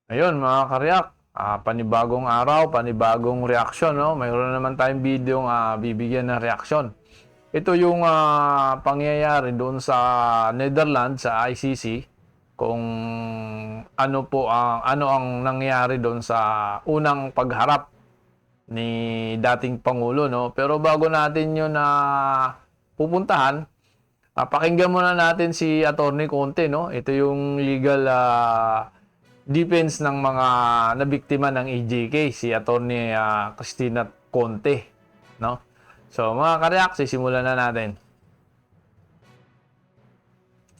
Ayun mga karyak, panibagong araw, panibagong reaksyon, no? Mayroon na naman tayong video bibigyan ng reaksyon. Ito yung pangyayari doon sa Netherlands sa ICC kung ano ang nangyari doon sa unang pagharap ni dating pangulo, no? Pero bago natin 'yun na pupuntahan, pakinggan muna natin si Attorney Conte, no? Ito yung legal defense ng mga nabiktima ng EJK, si Attorney Christina Conte, no? So, mga karyak, sisimulan na natin.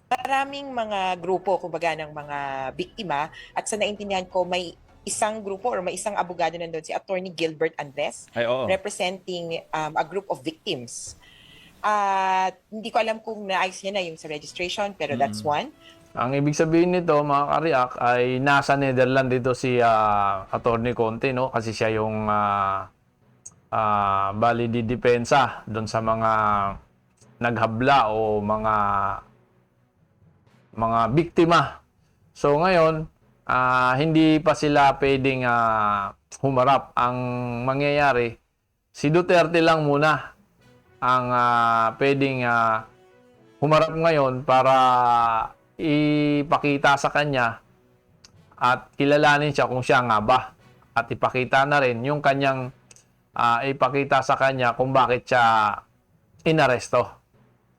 Maraming mga grupo, kumbaga, ng mga biktima, at sa naintindihan ko, may isang grupo or may isang abogado nandun, si Attorney Gilbert Andres, Ay, oo. representing a group of victims. At hindi ko alam kung naayos niya na yung sa registration, pero that's one. Ang ibig sabihin nito, mga karyak, ay nasa Netherlands dito si Attorney Conte, no? Kasi siya yung bali di depensa doon sa mga naghabla o mga biktima. So ngayon, hindi pa sila pwedeng humarap. Ang mangyayari, si Duterte lang muna ang pwedeng humarap ngayon para ipakita sa kanya at kilalanin siya kung siya nga ba. At ipakita na rin yung kanyang ipakita sa kanya kung bakit siya inaresto.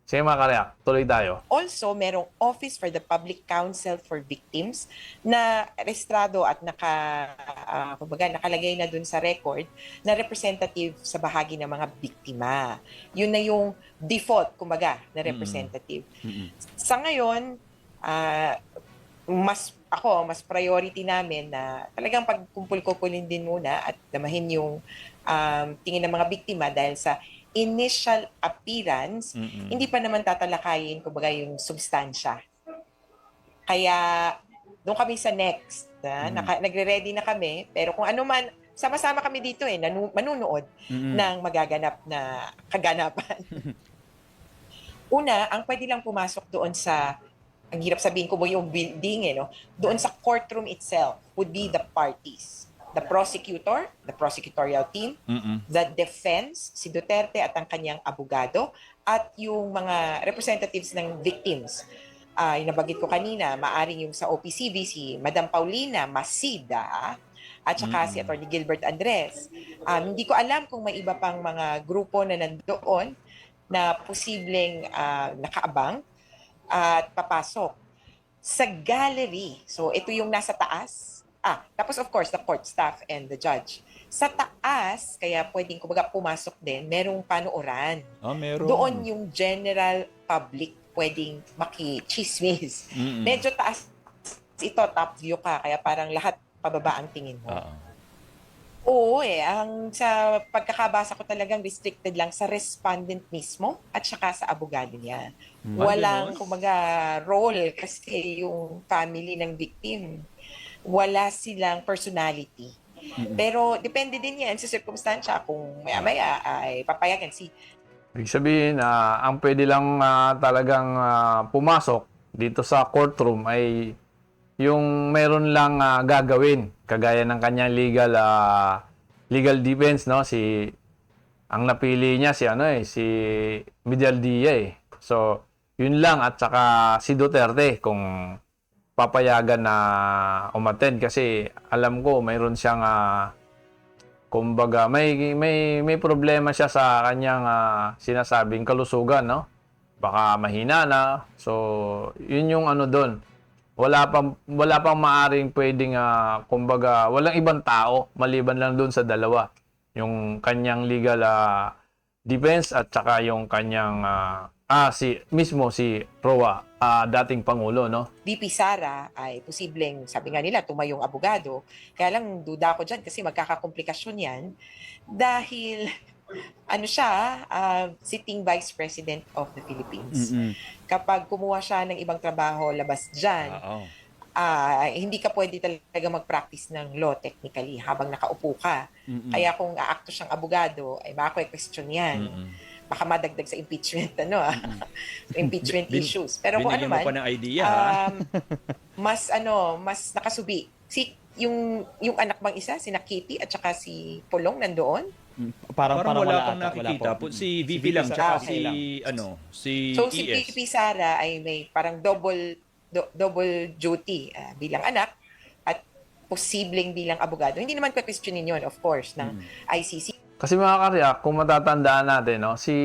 Sige mga karyak, tuloy tayo. Also, merong Office for the Public Counsel for Victims na rehistrado at kumbaga, nakalagay na dun sa record na representative sa bahagi ng mga biktima. Yun na yung default, kumbaga, na representative. Sa ngayon, mas priority namin na talagang pagkumpul-kupulin din muna at damahin yung tingin ng mga biktima dahil sa initial appearance, hindi pa naman tatalakayin, kumbaga, yung substansya. Kaya, doon kami sa next. Nagre-ready na kami, pero kung ano man, sama-sama kami dito manunood ng magaganap na kaganapan. Una, ang pwede lang pumasok doon sa, ang hirap sabihin ko mo yung building, no? Doon sa courtroom itself would be the parties. The prosecutor, the prosecutorial team, the defense, si Duterte at ang kanyang abogado, at yung mga representatives ng victims. Yung nabagit ko kanina, maaring yung sa OPCV, si Madam Paulina Masida, at saka si Atty. Gilbert Andres. Hindi ko alam kung may iba pang mga grupo na nandoon na posibleng nakaabang at papasok. Sa gallery, so ito yung nasa taas. Tapos of course, the court staff and the judge. Sa taas, kaya pwedeng kumbaga pumasok din, merong panuoran. Meron. Doon yung general public pwedeng makichismis. Medyo taas ito, top view ka, kaya parang lahat pababa ang tingin mo. Oo ang sa pagkakabasa ko talagang restricted lang sa respondent mismo at saka sa abogado niya. Walang, kumbaga, role kasi yung family ng victim. Wala silang personality. Pero depende din yan sa circumstansya kung maya-maya ay papayagan si... Ibig sabihin, ang pwede lang talagang pumasok dito sa courtroom ay yung meron lang gagawin kagaya ng kanyang legal defense, no? Ang napili niya si Medialdia eh. So, yun lang at saka si Duterte kung papayagan na umattend kasi alam ko mayroon siyang kumbaga may problema siya sa kanyang sinasabing kalusugan, no? Baka mahina na. So, yun yung ano doon. Wala pang maaring pwedeng kumbaga walang ibang tao maliban lang doon sa dalawa. Yung kanyang legal defense at saka yung kanyang si Roa, dating pangulo, no? VP Sara ay posibleng, sabi nga nila, tumayong abogado. Kaya lang, duda ko dyan kasi magkakakomplikasyon yan dahil siya, sitting Vice President of the Philippines. Kapag kumuha siya ng ibang trabaho labas dyan, hindi ka pwede talaga mag-practice ng law technically habang nakaupo ka. Kaya kung aakto siyang abogado, ay maka-question yan. Baka madagdag sa impeachment, impeachment issues. Pero kung ano man, mo pa ng idea, mas nakasubi. yung anak bang isa, si Kitty at saka si Pulong nandoon? Parang wala pang ata, nakikita. wala po. Si VP lang, tsaka okay lang. si So si ES. VP Sara ay may parang double duty bilang anak at posibleng bilang abogado. Hindi naman questionin yun, of course, ng ICC. Kasi mga karyak, kung matatandaan natin, no, si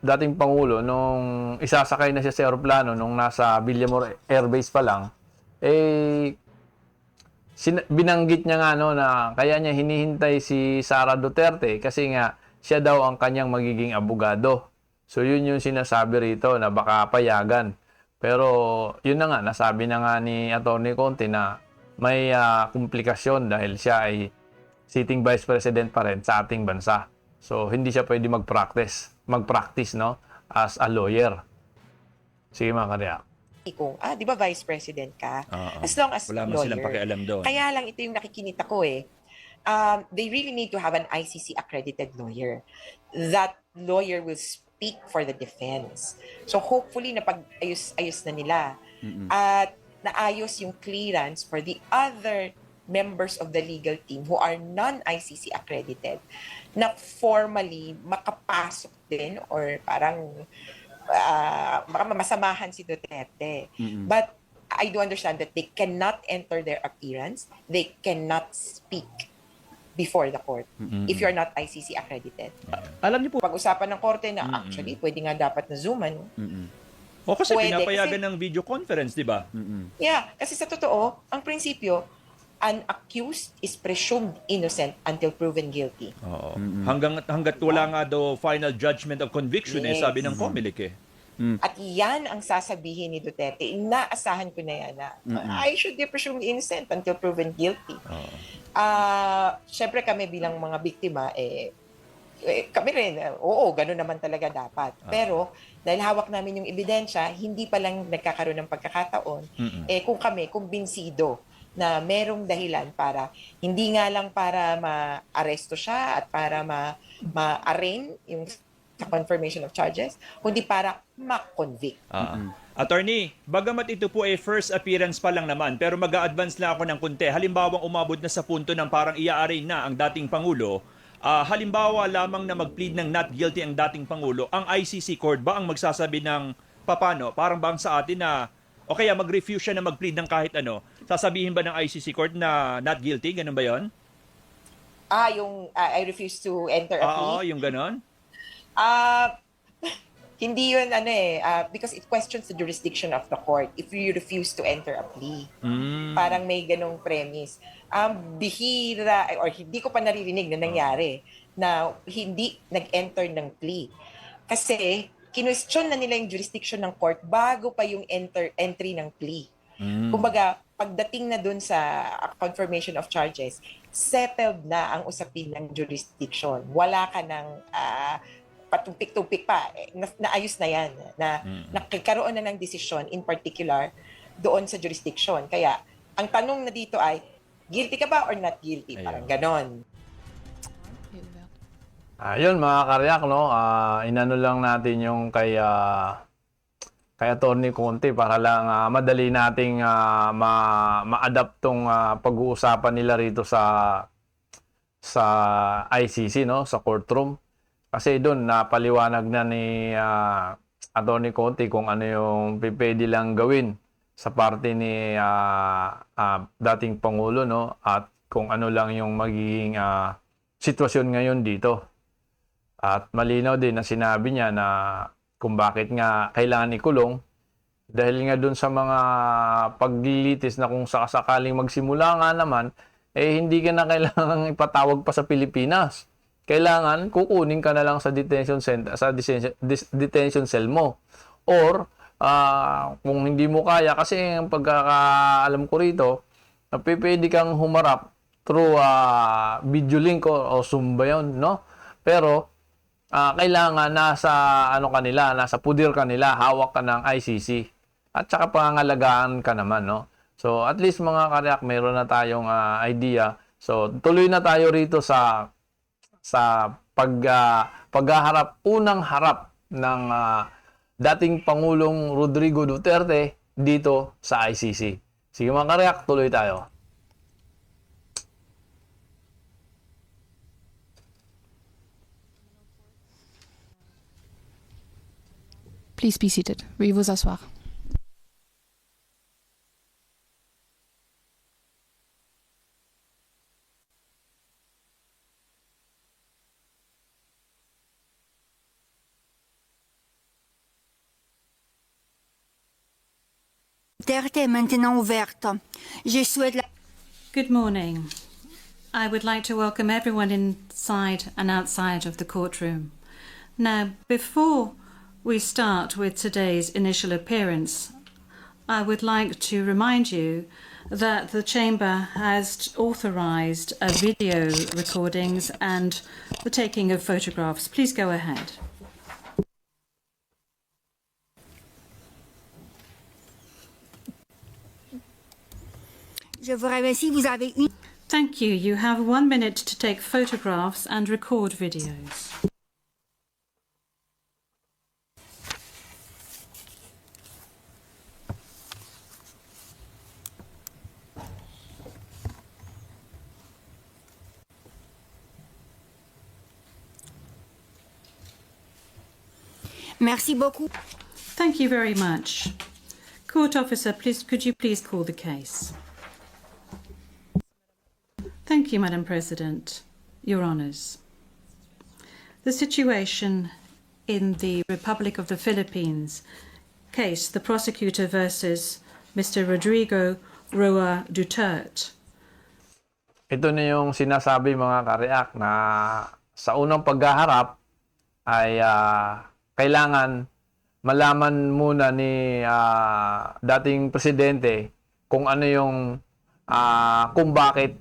dating Pangulo, nung isasakay na siya sa aeroplano, nung nasa Villamor Air Base pa lang, binanggit niya nga no, na kaya niya hinihintay si Sara Duterte kasi nga siya daw ang kanyang magiging abogado. So yun yung sinasabi rito na baka payagan. Pero yun na nga, nasabi na nga ni Atty. Conte na may komplikasyon dahil siya ay sitting vice president pa rin sa ating bansa. So hindi siya pwede mag-practice no, as a lawyer. Sige mga karyak. Kung, di ba vice president ka? As long as Wala man lawyer. silang pakialam doon. Kaya lang ito yung nakikinita ko they really need to have an ICC accredited lawyer. That lawyer will speak for the defense. So hopefully napag-ayos na nila. At naayos yung clearance for the other members of the legal team who are non-ICC accredited na formally makapasok din or parang baka masamahan si Duterte. But I do understand that they cannot enter their appearance. They cannot speak before the court if you're not ICC accredited. Alam niyo po, Pag-usapan ng korte na actually pwede nga dapat na zooman. kasi Pwede, pinapayagan kasi- ng video conference, di ba? Yeah, kasi sa totoo, ang prinsipyo, an accused is presumed innocent until proven guilty. Oo. Hanggat wala nga daw final judgment of conviction, Yes. sabi ng COMELEC eh. At yan ang sasabihin ni Duterte. Inaasahan ko na yan na I should be presumed innocent until proven guilty. Syempre kami bilang mga biktima, kami rin, oo, gano'n naman talaga dapat. Pero dahil hawak namin yung ebidensya, hindi pa lang nagkakaroon ng pagkakataon, kung kami, kumbinsido na merong dahilan para, hindi nga lang para ma-aresto siya at para ma-arraign yung sa confirmation of charges, kundi para ma-convict. Attorney, bagamat ito po ay first appearance pa lang naman, pero mag-a-advance lang ako ng konti. Halimbawa, umabot na sa punto ng parang i-arraign na ang dating Pangulo, halimbawa lamang na mag-plead ng not guilty ang dating Pangulo, ang ICC court ba ang magsasabi ng papano? Parang bang sa atin na, o kaya mag-refuse siya na mag-plead ng kahit ano, sasabihin ba ng ICC court na not guilty? Ganun ba yon? Yung I refuse to enter a plea. Oo, yung ganon? Hindi yun, because it questions the jurisdiction of the court if you refuse to enter a plea. Parang may ganong premise. Bihira, or hindi ko pa naririnig na nangyari na hindi nag-enter ng plea. Kasi, kinwestiyon na nila yung jurisdiction ng court bago pa yung entry ng plea. Kumbaga, pagdating na dun sa confirmation of charges, settled na ang usapin ng jurisdiction. Wala ka ng patumpik-tumpik pa. Naayos na yan. Nakikaroon na ng desisyon, in particular, doon sa jurisdiction. Kaya, ang tanong na dito ay, guilty ka ba or not guilty? Parang ganon. Ayun mga karyak, no? Inano lang natin yung kay Atty. Conte para lang madali nating ma-adapt tong pag-uusapan nila rito sa ICC, no? Sa courtroom. Kasi doon napaliwanag na ni Atty. Conte kung ano yung pwede lang gawin sa parte ni dating Pangulo, no? At kung ano lang yung magiging sitwasyon ngayon dito. At malinaw din na sinabi niya na kung bakit nga kailangan ikulong dahil nga doon sa mga paglilitis na kung sakasakaling magsimula nga naman, hindi ka na kailangan ipatawag pa sa Pilipinas. Kailangan kukunin ka na lang sa detention center, sa detention cell mo. Or kung hindi mo kaya, kasi ang pagkakaalam ko rito, pwede kang humarap through video link o Zoom ba yun, no? Pero kailangan nasa pudir kanila, hawak ka ng ICC at saka pangangalagaan ka naman, no? So at least mga karyak, meron na tayong idea. So tuloy na tayo rito sa unang harap ng dating Pangulong Rodrigo Duterte dito sa ICC. Sige mga karyak, tuloy tayo. Please be seated. Veuillez vous asseoir. Duterte est maintenant ouverte. Je souhaite la... Good morning. I would like to welcome everyone inside and outside of the courtroom. Now, before we start with today's initial appearance, I would like to remind you that the Chamber has authorised video recordings and the taking of photographs. Please go ahead. Je vous remercie. Vous avez une... Thank you. You have 1 minute to take photographs and record videos. Merci beaucoup. Thank you very much. Court officer, please, could you please call the case? Thank you, Madam President. Your Honours. The situation in the Republic of the Philippines case, the prosecutor versus Mr. Rodrigo Roa Duterte. Ito na yung sinasabi mga kareak na sa unang paghaharap ay kailangan malaman muna ni dating presidente kung ano yung kung bakit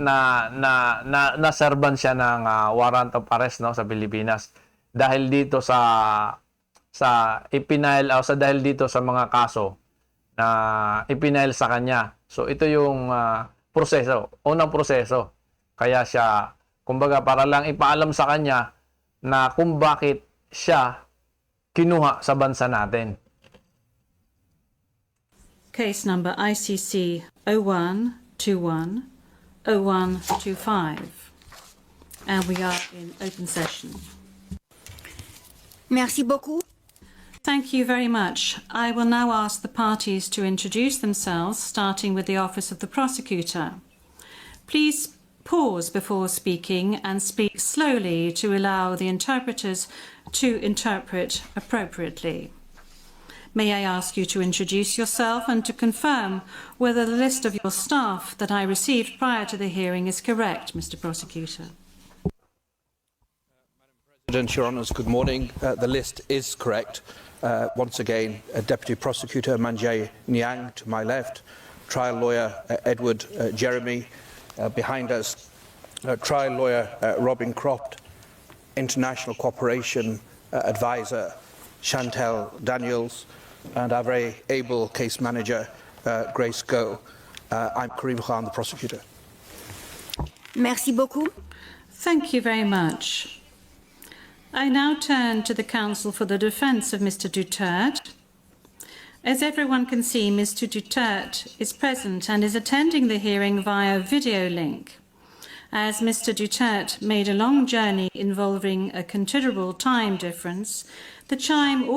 naserban siya ng warrant of arrest, no, sa Pilipinas dahil dito sa dahil dito sa mga kaso na ipinail sa kanya. So ito yung unang proseso. Kaya siya, kumbaga, para lang ipaalam sa kanya na kung bakit siya kinuha sa bansa natin. Case number ICC 0121-0125. And we are in open session. Merci beaucoup. Thank you very much. I will now ask the parties to introduce themselves, starting with the Office of the Prosecutor. Please pause before speaking and speak slowly to allow the interpreters to interpret appropriately. May I ask you to introduce yourself and to confirm whether the list of your staff that I received prior to the hearing is correct, Mr. Prosecutor? President, Your Honours, good morning. The list is correct. Once again, Deputy Prosecutor Manjay Niang to my left, trial lawyer Edward Jeremy behind us, trial lawyer Robin Croft, international cooperation advisor Chantel Daniels, and our very able case manager Grace Go. I'm Karim Khan, the prosecutor. Merci beaucoup. Thank you very much. I now turn to the counsel for the defence of Mr. Duterte. As everyone can see, Mr. Duterte is present and is attending the hearing via video link. As Mr. Duterte made a long journey involving a considerable time difference, the Chamber...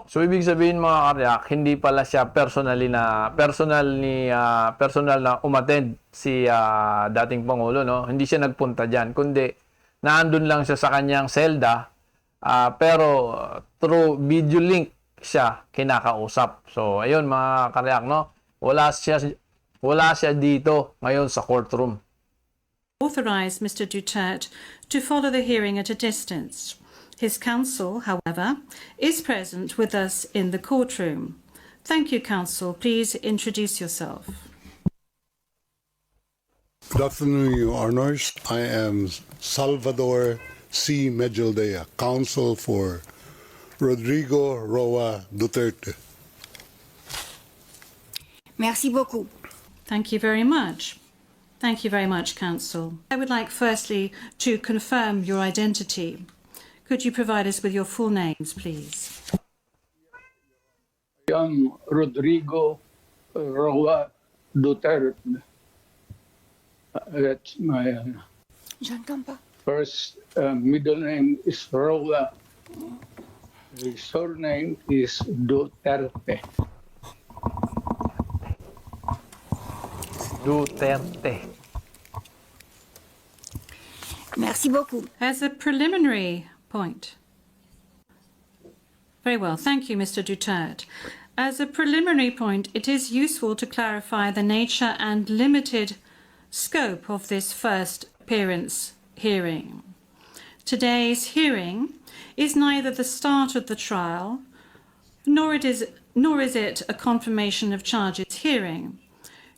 So ibig sabihin mga kareak, hindi pala siya personal na umattend si dating Pangulo, no? Hindi siya nagpunta diyan, kundi naandun lang siya sa kanyang selda, pero through video link siya kinakausap. So ayun mga kareak, no? Wala siya dito ngayon sa courtroom. Authorized Mr. Duterte to follow the hearing at a distance. His counsel, however, is present with us in the courtroom. Thank you, counsel. Please introduce yourself. Good afternoon, Your Honors. I am Salvador C. Medjaldea, counsel for Rodrigo Roa Duterte. Merci beaucoup. Thank you very much. Thank you very much, counsel. I would like firstly to confirm your identity. Could you provide us with your full names, please? I am Rodrigo Roa Duterte. That's my J'entends pas. first middle name is Roa. The surname is Duterte. Duterte. Merci beaucoup. As a preliminary point. Very well. Thank you, Mr. Duterte. As a preliminary point, it is useful to clarify the nature and limited scope of this first appearance hearing. Today's hearing is neither the start of the trial, nor is it a confirmation of charges hearing.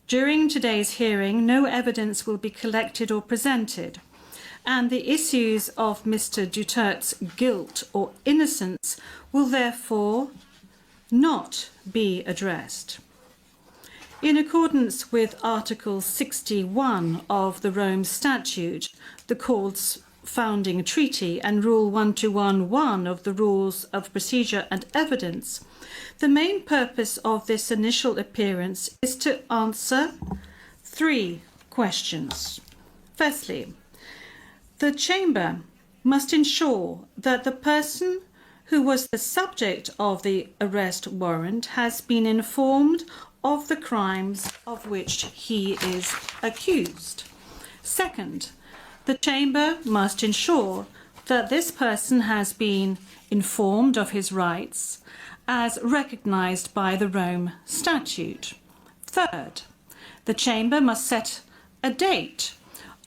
During today's hearing, no evidence will be collected or presented, and the issues of Mr. Duterte's guilt or innocence will therefore not be addressed. In accordance with Article 61 of the Rome Statute, the Court's founding treaty, and Rule 1211 of the Rules of Procedure and Evidence, the main purpose of this initial appearance is to answer 3 questions. Firstly, the Chamber must ensure that the person who was the subject of the arrest warrant has been informed of the crimes of which he is accused. Second, the Chamber must ensure that this person has been informed of his rights as recognised by the Rome Statute. Third, the Chamber must set a date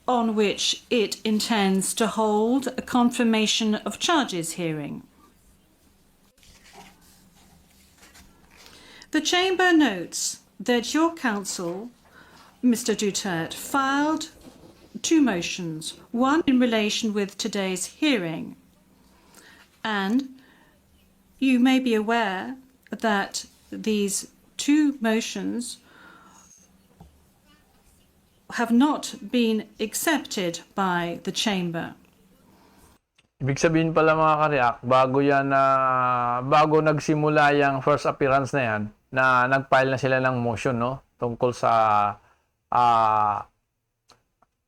on which it intends to hold a confirmation of charges hearing. The Chamber notes that your counsel, Mr. Duterte, filed 2 motions, one in relation with today's hearing, and you may be aware that these 2 motions have not been accepted by the Chamber. Ibig sabihin pala mga ka-react, bago nagsimula yung first appearance na yan, na nag-file na sila ng motion, no? Tungkol sa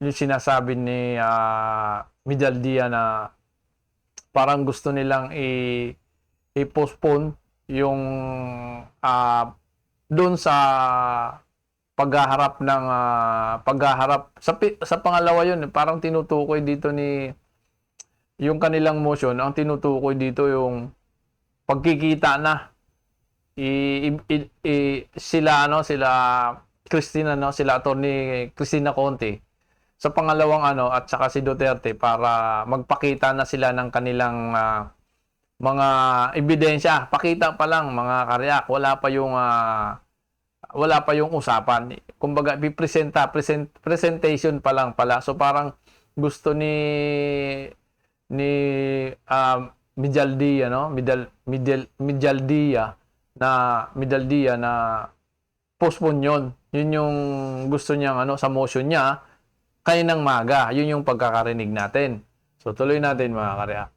yung sinasabi ni Midaldia na parang gusto nilang i-postpone yung doon sa paghaharap sa pangalawa yun, parang tinutukoy dito ni yung kanilang motion, ang tinutukoy dito yung pagkikita na sila Cristina, sila Attorney Cristina Conte sa pangalawang at saka si Duterte para magpakita na sila ng kanilang mga ebidensya. Pakita pa lang mga karyak, wala pa yung usapan. Kumbaga presentation pa lang pala. So parang gusto ni Midaldia, Midaldia na postpone yun. Yun yung gusto niyang sa motion niya kaninang maga. Yun yung pagkakarinig natin. So tuloy natin mga karya.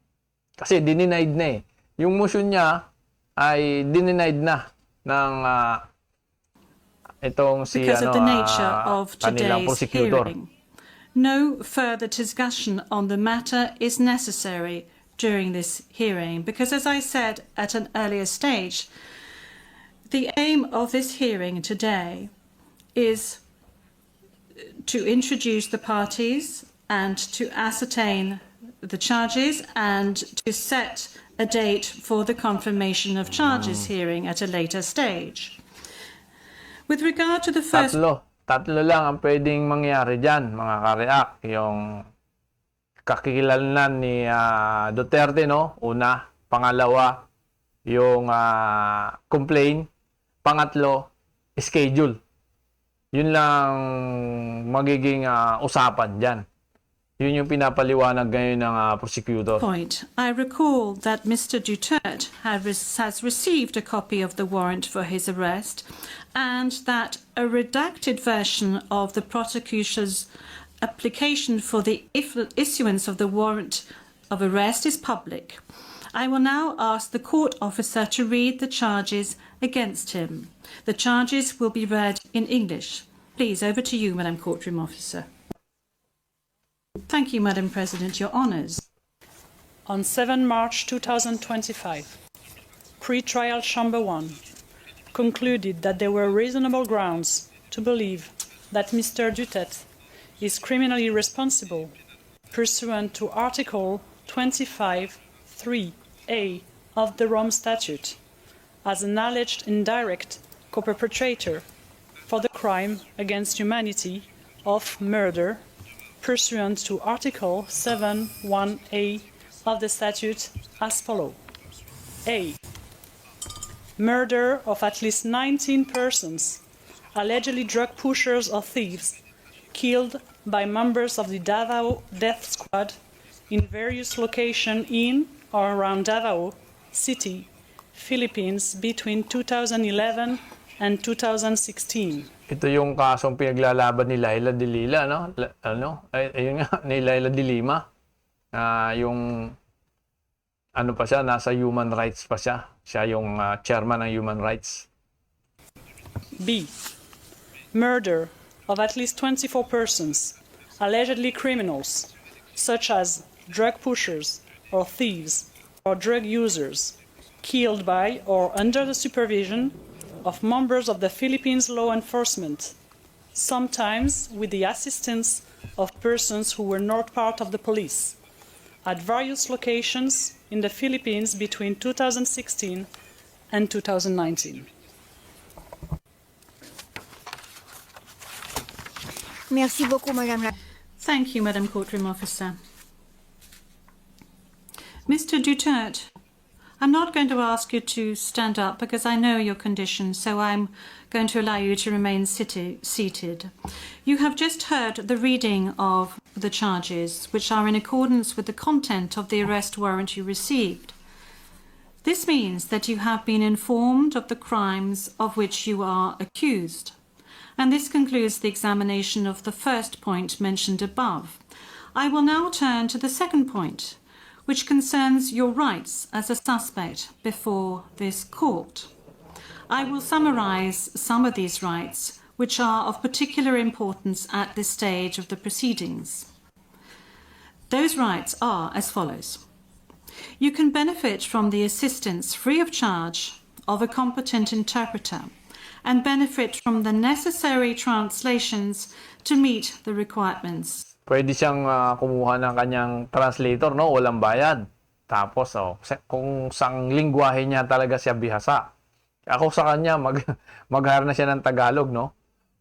Kasi dinenied na Yung motion niya ay dinenied na ng itong si because of the nature of kanilang today's prosecutor. hearing. No further discussion on the matter is necessary during this hearing because, as I said at an earlier stage, the aim of this hearing today is to introduce the parties and to ascertain the charges and to set a date for the confirmation of charges hearing at a later stage. With regard to the first... Tatlo lang ang pwedeng mangyari dyan, mga ka-react. Yung kakikilalan ni Duterte, no? Una. Pangalawa, yung complain. Pangatlo, schedule. Yun lang magiging usapan dyan. Yun yung pinapaliwanag ngayon ng prosecutor. Point. I recall that Mr. Duterte has received a copy of the warrant for his arrest and that a redacted version of the prosecutor's application for the issuance of the warrant of arrest is public. I will now ask the court officer to read the charges against him. The charges will be read in English. Please, over to you, Madam Courtroom Officer. Thank you, Madam President. Your Honours. On 7 March 2025, Pre-trial Chamber 1 concluded that there were reasonable grounds to believe that Mr. Dutet is criminally responsible pursuant to Article 25(3)(a) of the Rome Statute as an alleged indirect co-perpetrator for the crime against humanity of murder pursuant to Article 7(1)(a) of the statute as follows. A. Murder of at least 19 persons, allegedly drug pushers or thieves, killed by members of the Davao Death Squad in various locations in or around Davao City, Philippines between 2011 and 2016. Ito yung kasong pinaglalaban ni Laila de Lila, no? Ayun nga, ni Laila de Lima. Yung ano pa siya, nasa human rights pa siya. Siya yung chairman ng human rights. B. Murder of at least 24 persons, allegedly criminals, such as drug pushers or thieves or drug users, killed by or under the supervision of members of the Philippines law enforcement, sometimes with the assistance of persons who were not part of the police, at various locations in the Philippines between 2016 and 2019. Merci beaucoup, Madame la... Thank you, Madam Courtroom Officer. Mr. Duterte, I'm not going to ask you to stand up because I know your condition, so I'm going to allow you to remain seated. You have just heard the reading of the charges, which are in accordance with the content of the arrest warrant you received. This means that you have been informed of the crimes of which you are accused. And this concludes the examination of the first point mentioned above. I will now turn to the second point, which concerns your rights as a suspect before this court. I will summarize some of these rights, which are of particular importance at this stage of the proceedings. Those rights are as follows. You can benefit from the assistance free of charge of a competent interpreter and benefit from the necessary translations to meet the requirements. Pwede siyang kumuha ng kanyang translator, no? Walang bayad. Tapos, kung sang lingwahe niya talaga siya bihasa. Ako sa kanya, mag-hire na siya ng Tagalog, no?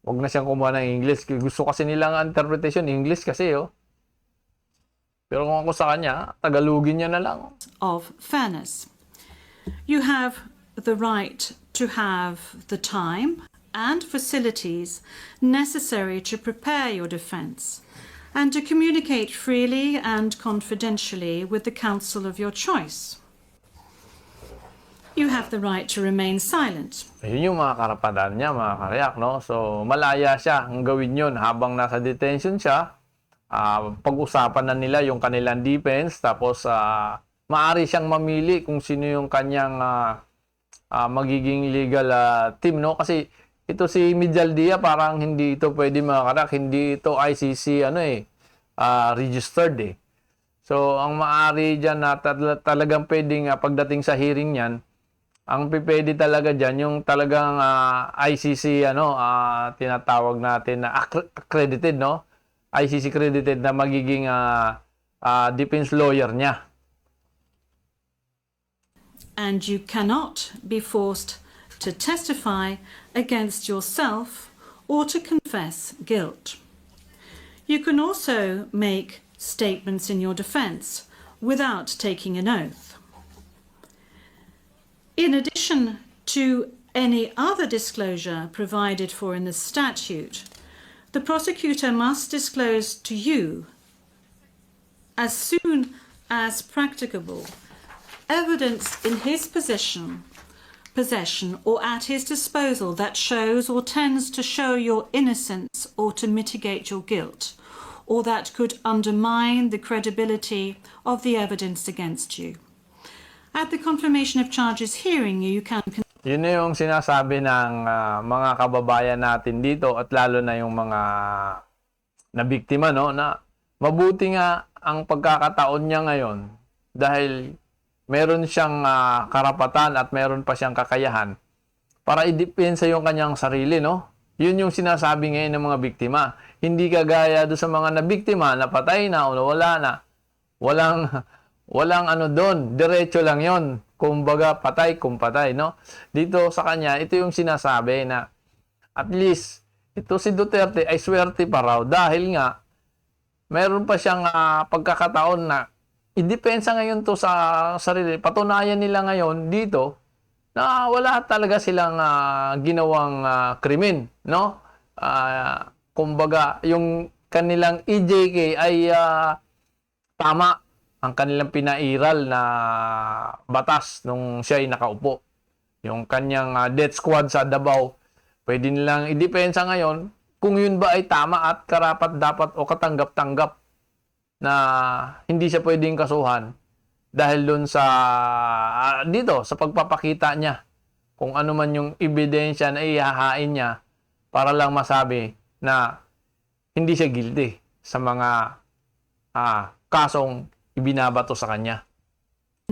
Huwag na siyang kumuha ng English. Gusto kasi nilang interpretation, English kasi, oh. Pero kung ako sa kanya, Tagalogin niya na lang. Of fairness. You have the right to have the time and facilities necessary to prepare your defense and to communicate freely and confidentially with the counsel of your choice. You have the right to remain silent. Yun yung mga karapatan niya, mga karyak, no? So, malaya siya ang gawin yun habang nasa detention siya. Pag-usapan na nila yung kanilang defense, tapos maaari siyang mamili kung sino yung kanyang magiging legal team, no? Kasi ito si Mijaldea, parang hindi ito pwede mga karak, hindi ito ICC registered eh. So ang maaari diyan na talagang pwedeng pagdating sa hearing niyan, ang pipwede talaga diyan yung talagang ICC tinatawag natin na accredited, no? ICC accredited na magiging defense lawyer niya. And you cannot be forced to testify against yourself or to confess guilt. You can also make statements in your defense without taking an oath. In addition to any other disclosure provided for in the statute, the prosecutor must disclose to you, as soon as practicable, evidence in his possession or at his disposal that shows or tends to show your innocence or to mitigate your guilt, or that could undermine the credibility of the evidence against you. At the confirmation of charges hearing, you can... Yun na yung sinasabi ng mga kababayan natin dito at lalo na yung mga nabiktima, no? Na mabuti nga ang pagkakataon niya ngayon dahil meron siyang karapatan at meron pa siyang kakayahan para idepensa yung kanyang sarili, no? Yun yung sinasabi ngayon ng mga biktima. Hindi kagaya doon sa mga nabiktima, napatay na o wala na. Walang ano doon, diretso lang yon. Kumbaga, patay kung patay, no? Dito sa kanya, ito yung sinasabi na at least, ito si Duterte ay swerte pa raw dahil nga, meron pa siyang pagkakataon na idepensa ngayon to sa sarili. Patunayan nila ngayon dito na wala talaga silang ginawang krimen, no? Kumbaga, yung kanilang EJK ay tama ang kanilang pinairal na batas nung siya ay nakaupo. Yung kanyang death squad sa Davao, pwede nilang idepensa ngayon kung yun ba ay tama at karapat-dapat o katanggap-tanggap na hindi siya pwedeng kasuhan dahil dun sa dito sa pagpapakita niya kung ano man yung ebidensya na ihahain niya para lang masabi na hindi siya guilty sa mga kasong ibinabato sa kanya.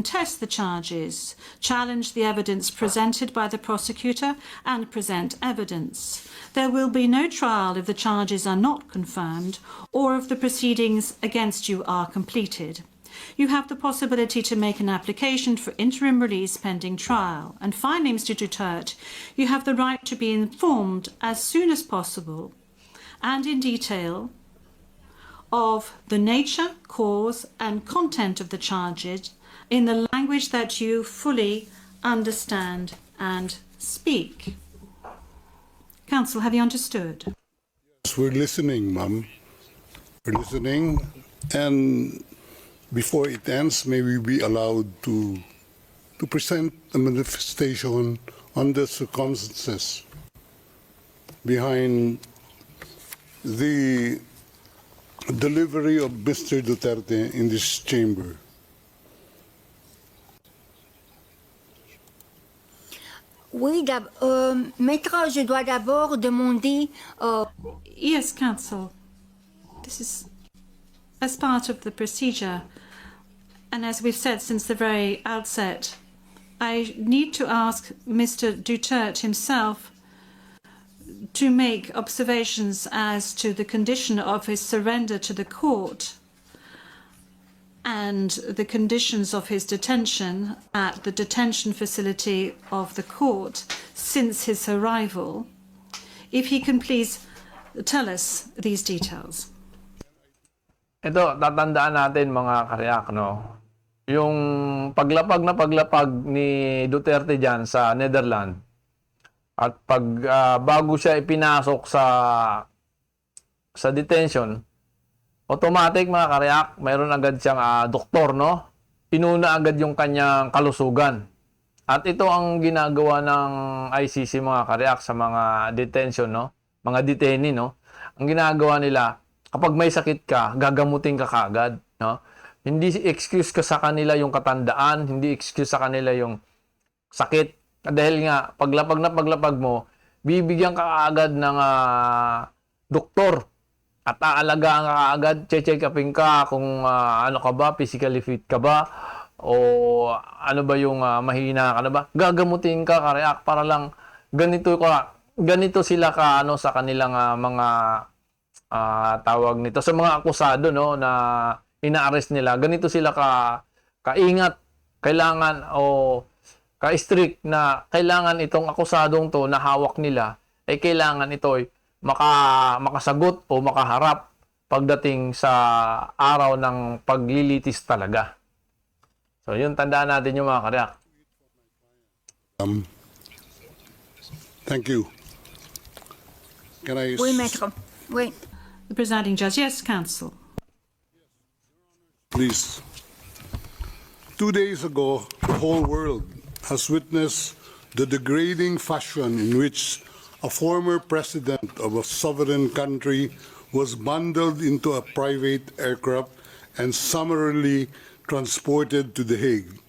Contest the charges, challenge the evidence presented by the prosecutor, and present evidence. There will be no trial if the charges are not confirmed or if the proceedings against you are completed. You have the possibility to make an application for interim release pending trial. And finally, Mr. Duterte, you have the right to be informed as soon as possible and in detail of the nature, cause, and content of the charges in the language that you fully understand and speak. Counsel, have you understood? Yes, we're listening, ma'am. We're listening, and before it ends, may we be allowed to present a manifestation on the circumstances behind the delivery of Mr. Duterte in this chamber. Oui, maître, je dois d'abord demander. Yes, counsel. This is as part of the procedure. And as we've said since the very outset, I need to ask Mr. Duterte himself to make observations as to the condition of his surrender to the court and the conditions of his detention at the detention facility of the court since his arrival. If he can please tell us these details. Ito, tatandaan natin mga karyak, no? Yung paglapag ni Duterte dyan sa Netherlands at bago siya ipinasok sa detention, automatic mga karyak, mayroon agad siyang doktor, no? Inuna agad yung kanyang kalusugan. At ito ang ginagawa ng ICC mga karyak sa mga detention, no? Mga detainee, no? Ang ginagawa nila, kapag may sakit ka, gagamutin ka kaagad, no? Hindi excuse ka sa kanila yung katandaan, hindi excuse sa kanila yung sakit. Dahil nga, paglapag mo, bibigyan ka agad ng doktor at aalagaan ka agad, check upin ka kung ano ka ba, physically fit ka ba, o ano ba yung mahina ka na ba. Gagamutin ka, kareak, para lang ganito sila ka ano sa kanilang mga tawag nito, sa mga akusado, no, na ina-arrest nila, ganito sila kaingat, kailangan o ka-strict na kailangan itong akusadong to na hawak nila ay kailangan ito ay makasagot o makaharap pagdating sa araw ng paglilitis talaga. So yun, tandaan natin yung mga karyak. Thank you. Can I... Oui, maître. Oui. The presiding judge, yes, counsel. Please. 2 days ago, the whole world has witnessed the degrading fashion in which a former president of a sovereign country was bundled into a private aircraft and summarily transported to The Hague.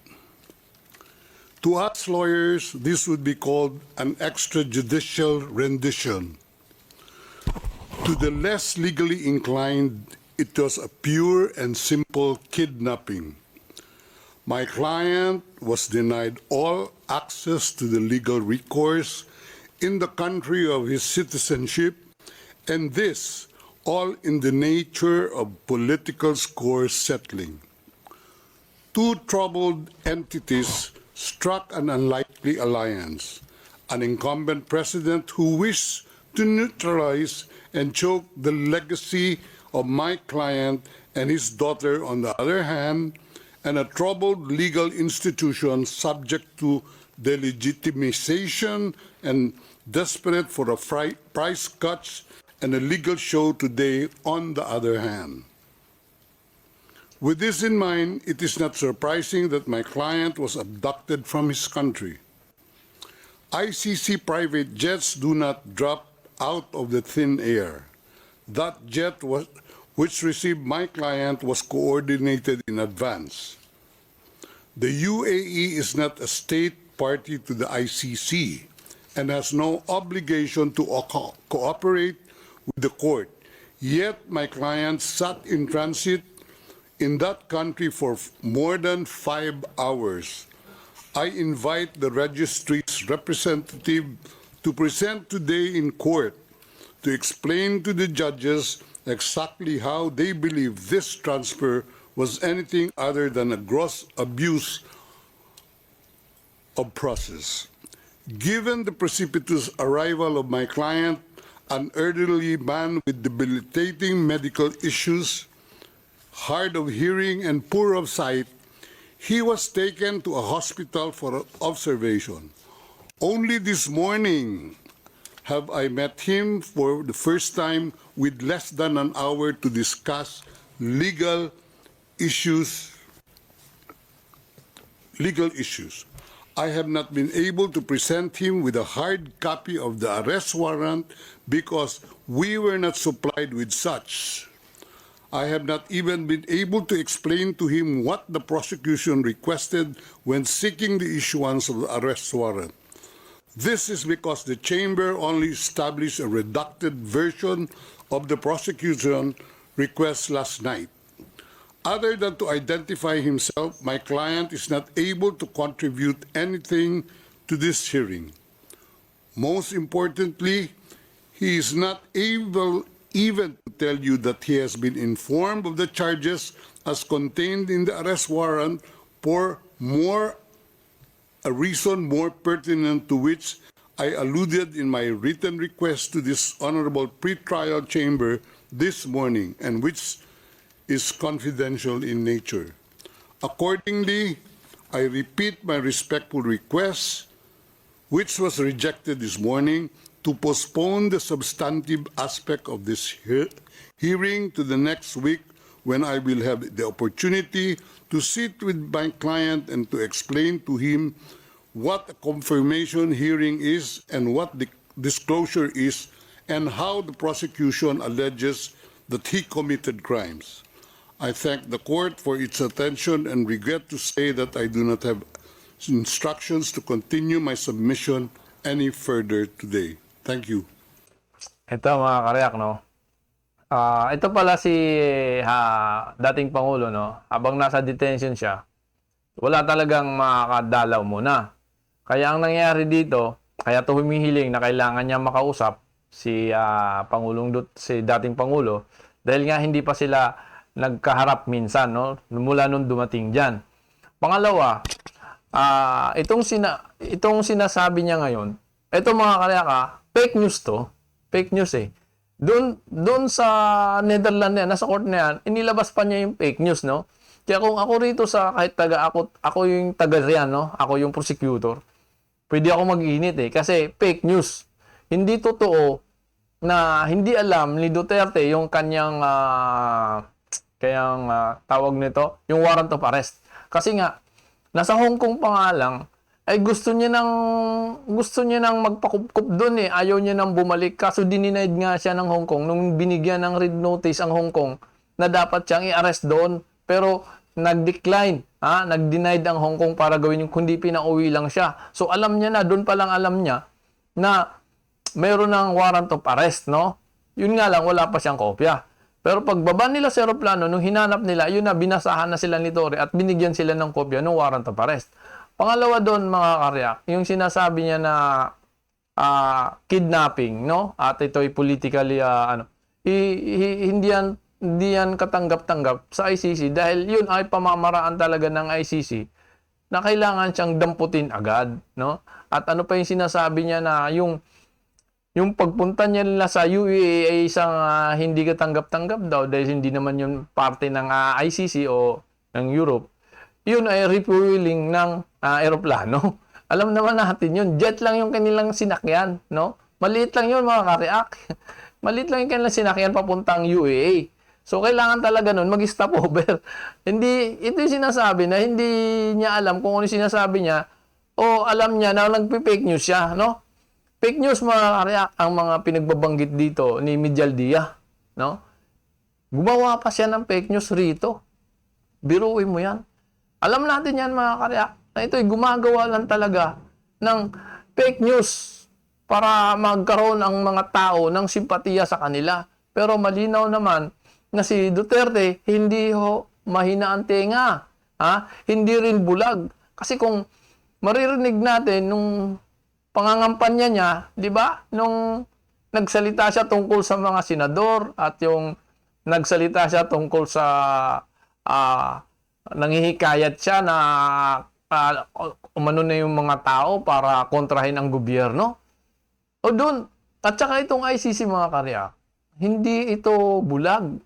To us lawyers, this would be called an extrajudicial rendition. To the less legally inclined, it was a pure and simple kidnapping. My client was denied all access to the legal recourse in the country of his citizenship, and this all in the nature of political score settling. Two troubled entities struck an unlikely alliance, an incumbent president who wished to neutralize and choke the legacy of my client and his daughter on the other hand, and a troubled legal institution subject to delegitimization and desperate for a price cuts and a legal show today on the other hand. With this in mind, it is not surprising that my client was abducted from his country. ICC private jets do not drop out of the thin air. That jet which received my client was coordinated in advance. The UAE is not a state party to the ICC and has no obligation to cooperate with the court. Yet my client sat in transit in that country for more than 5 hours. I invite the registry's representative to present today in court to explain to the judges exactly how they believe this transfer was anything other than a gross abuse of process. Given the precipitous arrival of my client, an elderly man with debilitating medical issues, hard of hearing and poor of sight, he was taken to a hospital for observation. Only this morning have I met him for the first time with less than an hour to discuss legal issues. I have not been able to present him with a hard copy of the arrest warrant because we were not supplied with such. I have not even been able to explain to him what the prosecution requested when seeking the issuance of the arrest warrant. This is because the chamber only established a redacted version of the prosecution request last night. Other than to identify himself, my client is not able to contribute anything to this hearing. Most importantly, he is not able even to tell you that he has been informed of the charges as contained in the arrest warrant for a reason more pertinent to which I alluded in my written request to this honorable pretrial chamber this morning, and which is confidential in nature. Accordingly, I repeat my respectful request, which was rejected this morning, to postpone the substantive aspect of this hearing to the next week, when I will have the opportunity to sit with my client and to explain to him what a confirmation hearing is and what the disclosure is, and how the prosecution alleges that he committed crimes. I thank the court for its attention and regret to say that I do not have instructions to continue my submission any further today. Thank you. Ito mga karyak, no? Ito pala si dating Pangulo, no? Habang nasa detention siya, wala talagang makakadalaw muna. Kaya ang nangyari dito, kaya to humihiling na kailangan niya makausap si dating Pangulo, dahil nga hindi pa sila nagkaharap minsan, no? Mula nung dumating diyan. Pangalawa, itong sinasabi niya ngayon, ito mga karyaka, fake news to. Fake news eh. Doon sa Netherlands yan, nasa court na yan, inilabas pa niya yung fake news, no? Kaya kung ako rito kahit ako yung taga riyan, no? Ako yung prosecutor, pwede ako mag-init eh. Kasi fake news. Hindi totoo na hindi alam ni Duterte yung kanyang tawag nito, yung warrant of arrest. Kasi nga, nasa Hong Kong pa nga lang, ay gusto niya nang magpakupkup doon eh. Ayaw niya nang bumalik. Kaso dininied nga siya ng Hong Kong nung binigyan ng red notice ang Hong Kong na dapat siyang i-arrest doon. Pero nag-decline. Nag-denied ang Hong Kong para gawin yung kundi pinauwi lang siya. So alam niya na, doon pa lang alam niya na mayroon ng warrant of arrest, no? Yun nga lang, wala pa siyang kopya. Pero pagbaba nila sa aeroplano, nung hinanap nila, yun na, binasahan na sila ni Torre at binigyan sila ng kopya ng warrant of arrest. Pangalawa doon, mga karyak, yung sinasabi niya na kidnapping, no? At ito'y politically, hindi yan katanggap-tanggap sa ICC dahil yun ay pamamaraan talaga ng ICC na kailangan siyang damputin agad, no? At ano pa yung sinasabi niya na yung pagpunta niya nila sa UAE ay isang hindi katanggap-tanggap daw dahil hindi naman yun parte ng ICC o ng Europe. Yun ay refueling ng aeroplano. Alam naman natin yun. Jet lang yung kanilang sinakyan, no? Maliit lang yun, mga ka-react. Maliit lang yung kanilang sinakyan papuntang UAE. So, kailangan talaga nun mag-stopover. Hindi, ito yung sinasabi na hindi niya alam kung ano yung sinasabi niya o alam niya na nagpi-fake news siya, no? Fake news, mga karya, ang mga pinagbabanggit dito ni Mijaldía, no? Gumawa pa siya ng fake news rito. Biruin mo yan. Alam natin yan, mga karya, na ito'y gumagawa lang talaga ng fake news para magkaroon ang mga tao ng simpatiya sa kanila. Pero malinaw naman na si Duterte hindi ho mahina ang tenga. Hindi rin bulag. Kasi kung maririnig natin nung pangangampanya niya, di ba? Nung nagsalita siya tungkol sa mga senador at yung nagsalita siya tungkol sa nanghihikayat siya na umano na yung mga tao para kontrahin ang gobyerno. O doon, at saka itong ICC, mga karya, hindi ito bulag.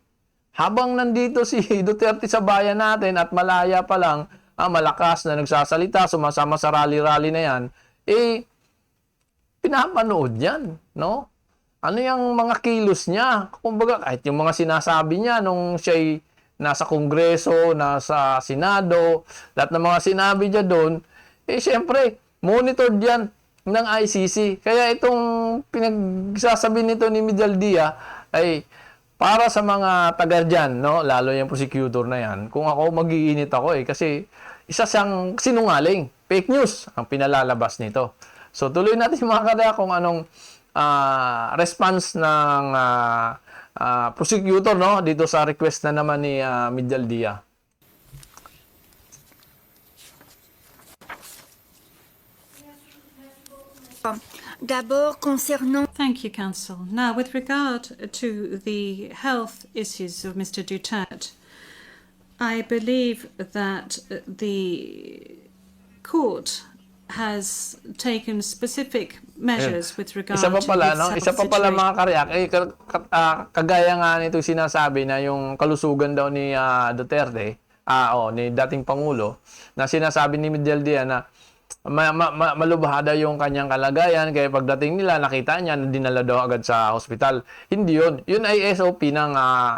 Habang nandito si Duterte sa bayan natin at malaya pa lang, malakas na nagsasalita, sumasama sa rally-rally na yan, pinapanood yan, no? Ano yung mga kilos niya? Kumbaga, kahit yung mga sinasabi niya nung siya'y nasa Kongreso, nasa Senado, lahat ng mga sinabi niya doon, siyempre, monitored yan ng ICC. Kaya itong pinagsasabi nito ni Mijaldía ay para sa mga taga dyan, no? Lalo yung prosecutor na yan, kung ako, mag-iinit ako kasi isa siyang sinungaling. Fake news ang pinalalabas nito. So, tuloy natin mga kada kung anong response ng prosecutor, no, dito sa request na naman ni Mijaldía. D'abord, concernant Thank you, Counsel. Now, with regard to the health issues of Mr. Duterte, I believe that the court has taken specific measures with regard Isa pa pala, to no? his Isa pa pala, situation. mga karyak, kagaya nga nito sinasabi na yung kalusugan daw ni Duterte, ni dating Pangulo, na sinasabi ni Mijaldía na malubhada yung kanyang kalagayan, kaya pagdating nila, nakita niya na dinala daw agad sa hospital. Hindi yun. Yun ay SOP ng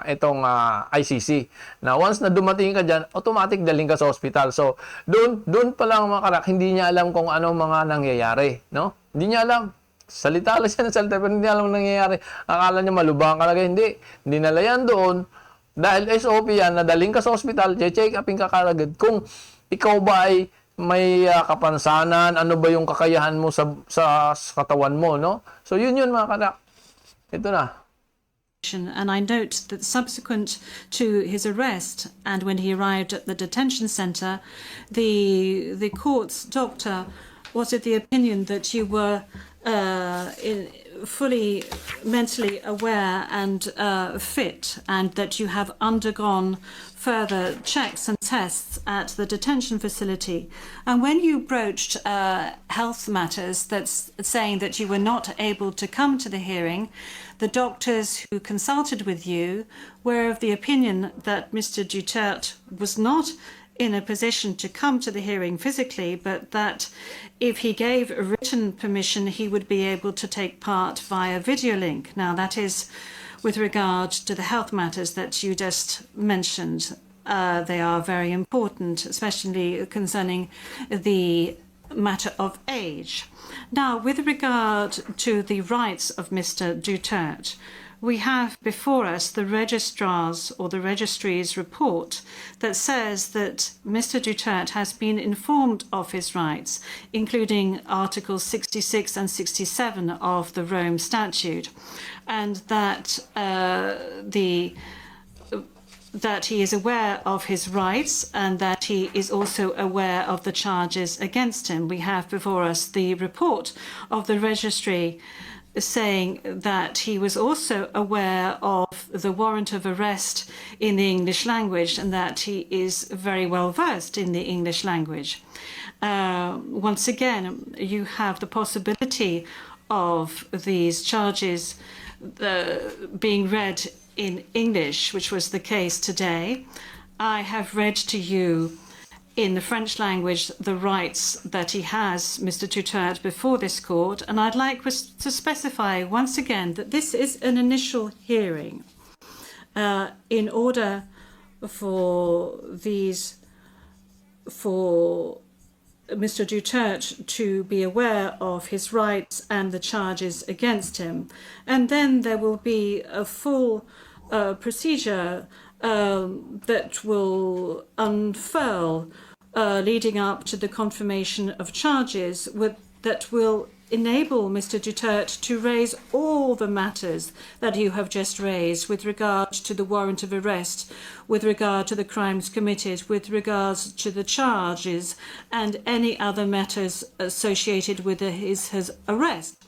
itong ICC. Na once na dumating ka dyan, automatic daling ka sa hospital. So, doon pa lang mga karak, hindi niya alam kung anong mga nangyayari. No? Hindi niya alam. Salita lang siya ng salita, pero hindi niya alam nangyayari. Akala niya malubhang kalagayan. Hindi. Dinala yan doon. Dahil SOP yan, nadaling ka sa hospital, check upin ka kalagad. Kung ikaw ba ay may kapansanan, ano ba yung kakayahan mo sa katawan mo, no? So, yun mga kanak. Ito na. And I note that subsequent to his arrest and when he arrived at the detention centre, the court's doctor was of the opinion that you were fully mentally aware and fit, and that you have undergone further checks and tests at the detention facility. And when you broached health matters, that's saying that you were not able to come to the hearing, the doctors who consulted with you were of the opinion that Mr. Duterte was not in a position to come to the hearing physically, but that if he gave a written permission, he would be able to take part via video link. Now, that is with regard to the health matters that you just mentioned. They are very important, especially concerning the matter of age. Now, with regard to the rights of Mr. Duterte, we have before us the registrar's or the registry's report that says that Mr. Duterte has been informed of his rights, including Articles 66 and 67 of the Rome Statute, and that the that he is aware of his rights and that he is also aware of the charges against him. We have before us the report of the registry saying that he was also aware of the warrant of arrest in the English language and that he is very well versed in the English language. Once again, you have the possibility of these charges being read in English, which was the case today. I have read to you in the French language the rights that he has, Mr. Duterte, before this court, and I'd like to specify once again that this is an initial hearing in order for Mr. Duterte to be aware of his rights and the charges against him. And then there will be a full procedure that will unfurl leading up to the confirmation of charges that will enable Mr. Duterte to raise all the matters that you have just raised with regard to the warrant of arrest, with regard to the crimes committed, with regards to the charges and any other matters associated with his arrest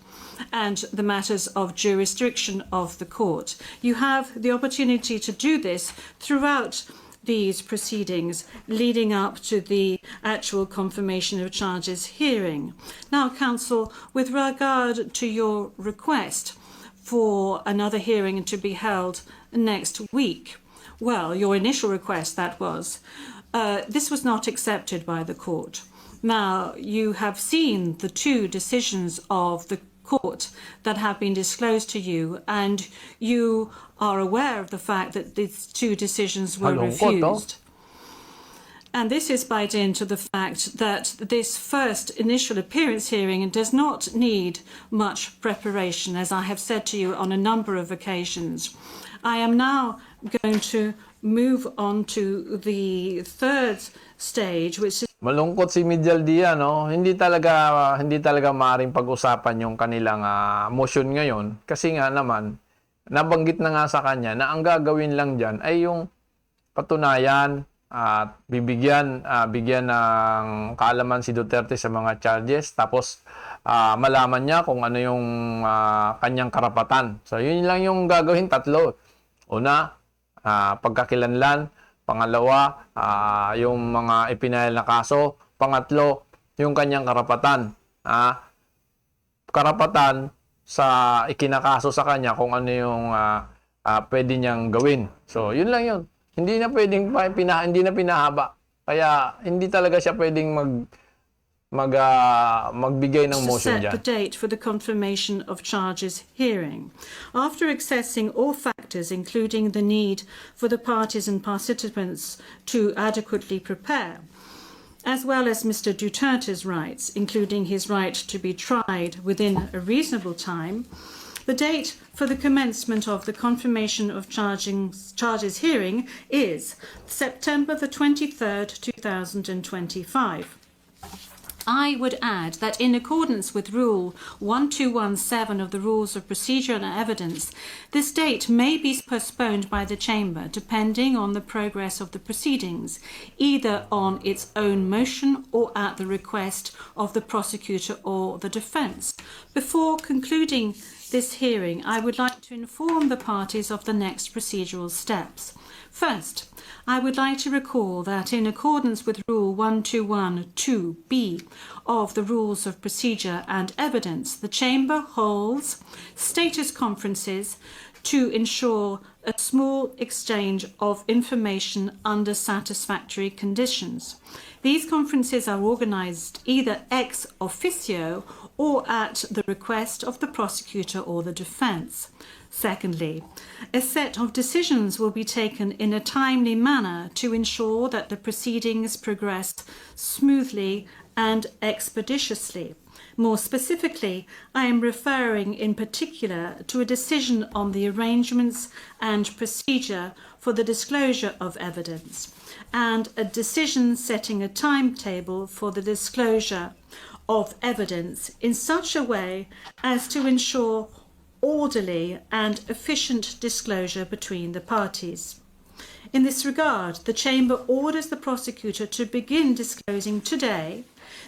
and the matters of jurisdiction of the court. You have the opportunity to do this throughout these proceedings leading up to the actual confirmation of charges hearing. Now, counsel, with regard to your request for another hearing to be held next week, well, your initial request, that was, this was not accepted by the court. Now, you have seen the two decisions of the court that have been disclosed to you, and you are aware of the fact that these two decisions were refused. And this is by dint of the fact that this first initial appearance hearing does not need much preparation, as I have said to you on a number of occasions. I am now going to move on to the third stage, which is Malungkot si Medial Dia, no? Hindi talaga maaring pag-usapan yung kanilang motion ngayon kasi nga naman nabanggit na nga sa kanya na ang gagawin lang diyan ay yung patunayan at bigyan ng kaalaman si Duterte sa mga charges, tapos malaman niya kung ano yung kanyang karapatan. So yun lang yung gagawin, tatlo. Una, pagkakilanlan. Pangalawa, yung mga ipinahal na kaso. Pangatlo, yung kanyang karapatan. Karapatan sa ikinakaso sa kanya kung ano yung pwede niyang gawin. So, yun lang yun. Hindi na pwedeng hindi na pinahaba. Kaya hindi talaga siya pwedeng magbigay ng motion set dyan. the date for the confirmation of charges hearing. After assessing all factors, including the need for the parties and participants to adequately prepare, as well as Mr. Duterte's rights, including his right to be tried within a reasonable time, the date for the commencement of the confirmation of charges hearing is September the 23rd, 2025. I would add that in accordance with Rule 1217 of the Rules of Procedure and Evidence, this date may be postponed by the Chamber depending on the progress of the proceedings, either on its own motion or at the request of the prosecutor or the defence. Before concluding this hearing, I would like to inform the parties of the next procedural steps. First, I would like to recall that in accordance with Rule 1212B of the Rules of Procedure and Evidence, the Chamber holds status conferences to ensure a small exchange of information under satisfactory conditions. These conferences are organised either ex officio or at the request of the prosecutor or the defence. Secondly, a set of decisions will be taken in a timely manner to ensure that the proceedings progress smoothly and expeditiously. More specifically, I am referring in particular to a decision on the arrangements and procedure for the disclosure of evidence, and a decision setting a timetable for the disclosure of evidence in such a way as to ensure orderly and efficient disclosure between the parties. In this regard, the Chamber orders the prosecutor to begin disclosing today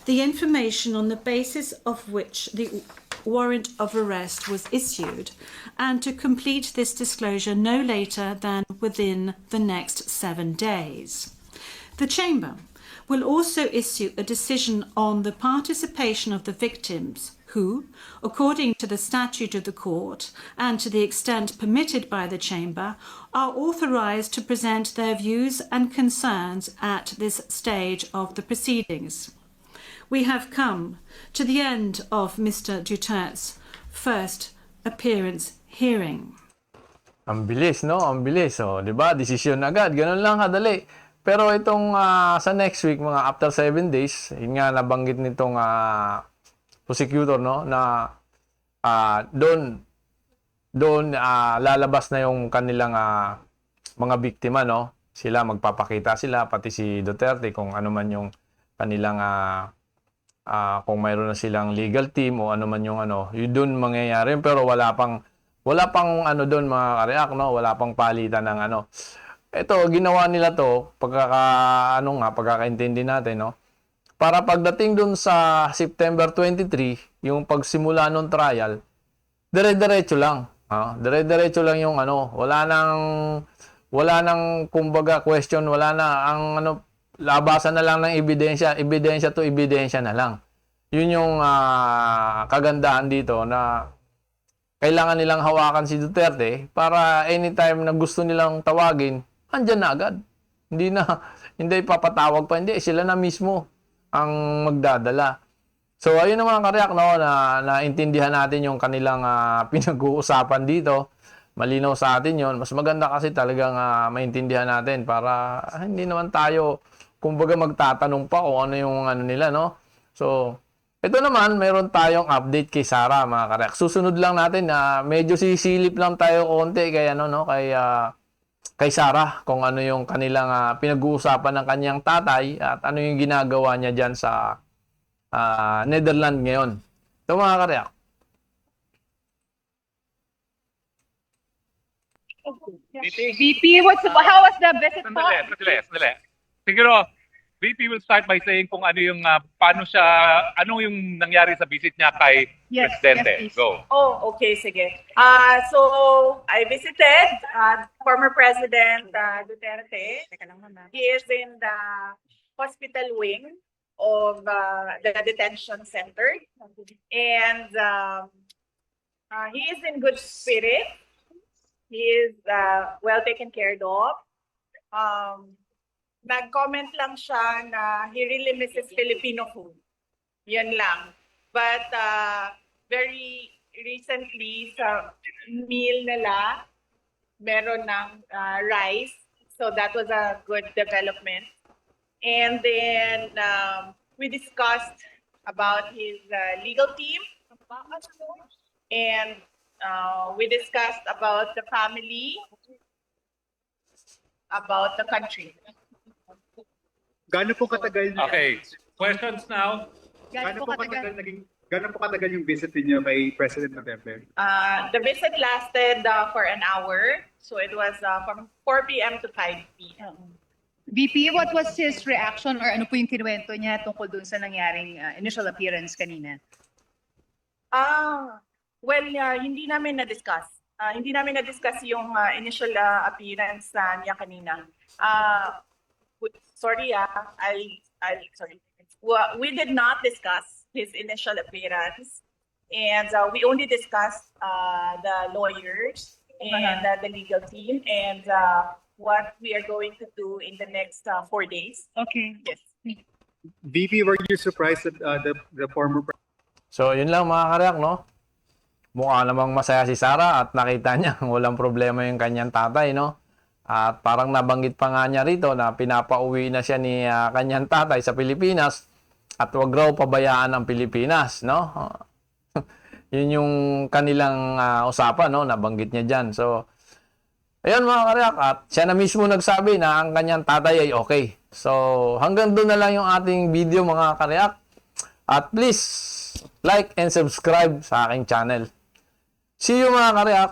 the information on the basis of which the warrant of arrest was issued, and to complete this disclosure no later than within the next 7 days. The Chamber will also issue a decision on the participation of the victims who, according to the statute of the court and to the extent permitted by the Chamber, are authorised to present their views and concerns at this stage of the proceedings. We have come to the end of Mr. Duterte's first appearance hearing. Ang bilis, no? Ang bilis. O, di ba? Desisyon agad. Ganun lang kadali. Pero itong sa next week, mga after 7 days, yun nga nabanggit nitong prosecutor, no? Na doon lalabas na yung kanilang mga biktima, no? Sila, magpapakita sila, pati si Duterte, kung ano man yung kanilang kung mayroon na silang legal team o ano man yung yun doon mangyayari, pero wala pang doon mga kareak, no? Wala pang palitan ng Ito, ginawa nila to pagkakaintindi natin, no? Para pagdating doon sa September 23, yung pagsimula ng trial, dire-diretso lang, dire-diretso lang yung wala nang kumbaga question, wala na ang labasan na lang ng ebidensya to ebidensya na lang. Yun yung kagandahan dito, na kailangan nilang hawakan si Duterte para anytime na gusto nilang tawagin, andyan na agad. Hindi papatawag pa, hindi, sila na mismo ang magdadala. So ayun na mga kareak, no, na naintindihan natin yung kanilang pinag-uusapan dito. Malinaw sa atin yon. Mas maganda kasi talagang maintindihan natin para hindi naman tayo kumbaga magtatanong pa kung ano yung nila, no? So, ito naman, mayroon tayong update kay Sara, mga kareak. Susunod lang natin na medyo sisilip lang tayo konti kay kay Sara, kung ano yung kanilang pinag-uusapan ng kanyang tatay at ano yung ginagawa niya diyan sa Netherlands ngayon. Ito mga kareak. VP, how was the visit? Sandali. Siguro, VP will start by saying kung ano yung, ano yung nangyari sa visit niya kay Presidente. Yes, Go. Oh, okay, sige. So, I visited former President Duterte. He is in the hospital wing of the detention center. And he is in good spirit. He is well taken care of. Nag-comment lang siya na he really misses Filipino food. Yun lang. But very recently sa meal nila, meron ng rice. So that was a good development. And then we discussed about his legal team. And we discussed about the family, about the country. Gaano po katagal? Okay. Questions now? Gaano po katagal yung visit niyo kay President Duterte? The visit lasted for an hour. So it was from 4 p.m. to 5 p.m. VP, what was his reaction or ano po yung kinuwento niya tungkol dun sa nangyaring initial appearance kanina? Well, hindi namin na-discuss. Hindi namin na-discuss yung initial appearance niya kanina. Sorry, sorry. We did not discuss his initial appearance, and we only discussed the lawyers and the legal team and what we are going to do in the next 4 days. Okay. Yes. VP, were you surprised that the former So, yun lang mga kareak, no? Mukha namang masaya si Sara at nakita niya walang problema yung kanyang tatay, no? At parang nabanggit pa nga niya rito na pinapauwi na siya ni kanyang tatay sa Pilipinas at wag raw pabayaan ang Pilipinas, no? Yun yung kanilang usapan, no? Nabanggit niya dyan. So, ayun mga kareak, at siya na mismo nagsabi na ang kanyang tatay ay okay. So, hanggang doon na lang yung ating video mga kareak. At please, like and subscribe sa aking channel. See you mga kareak!